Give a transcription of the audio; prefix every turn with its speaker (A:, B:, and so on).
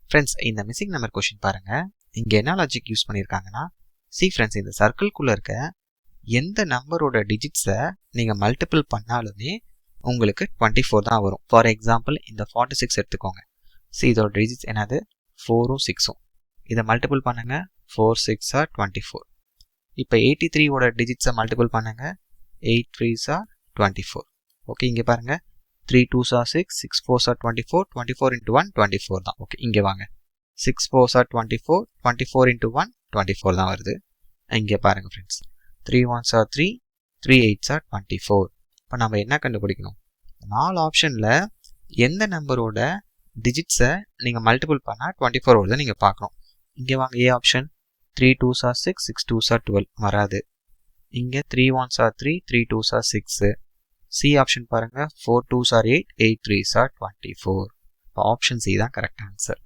A: Friends, இந்த missing number question பாருங்க. இங்கே என்ன லாஜிக் யூஸ் பண்ணியிருக்காங்கன்னா, ஃப்ரெண்ட்ஸ், இந்த சர்க்கிள்குள்ளே இருக்க எந்த நம்பரோட டிஜிட்ஸை நீங்கள் மல்டிபிள் பண்ணாலுமே உங்களுக்கு 24 தான் வரும். ஃபார் எக்ஸாம்பிள் இந்த 46 எடுத்துக்கோங்க. இதோட டிஜிட்ஸ் என்னது? 4ம் 6ம். இதை மல்டிபிள் பண்ணுங்க, 4 6 are 24. இப்போ 83ஓட டிஜிட்ஸை மல்டிபிள் பண்ணுங்க, 8 3s are 24. ஓகே, இங்கே பாருங்க, 3 2s are 6, 6 4s are 24, 24 into 1 24 தான். ஓகே, இங்கே வாங்க, 6 4s are 24, 24 into 1 24 தான் வருது. இங்கே பாருங்க friends, 3 1s are 3, 3 8s are 24. இப்போ நம்ம என்ன கண்டுபிடிக்கணும்? 4 ஆப்ஷனில் எந்த நம்பரோட டிஜிட்ஸை நீங்கள் மல்டிபிள் பண்ணால் 24 வருது நீங்கள் பார்க்கணும். இங்கே வாங்க, A option 3 2s are 6, 6 2s are 12 வராது. இங்கே 3 1s are 3, 3 2s are 6. C option பாருங்க, 4 2s are 8, 8 3s are 24. இப்போ ஆப்ஷன் சி தான் கரெக்ட் ஆன்சர்.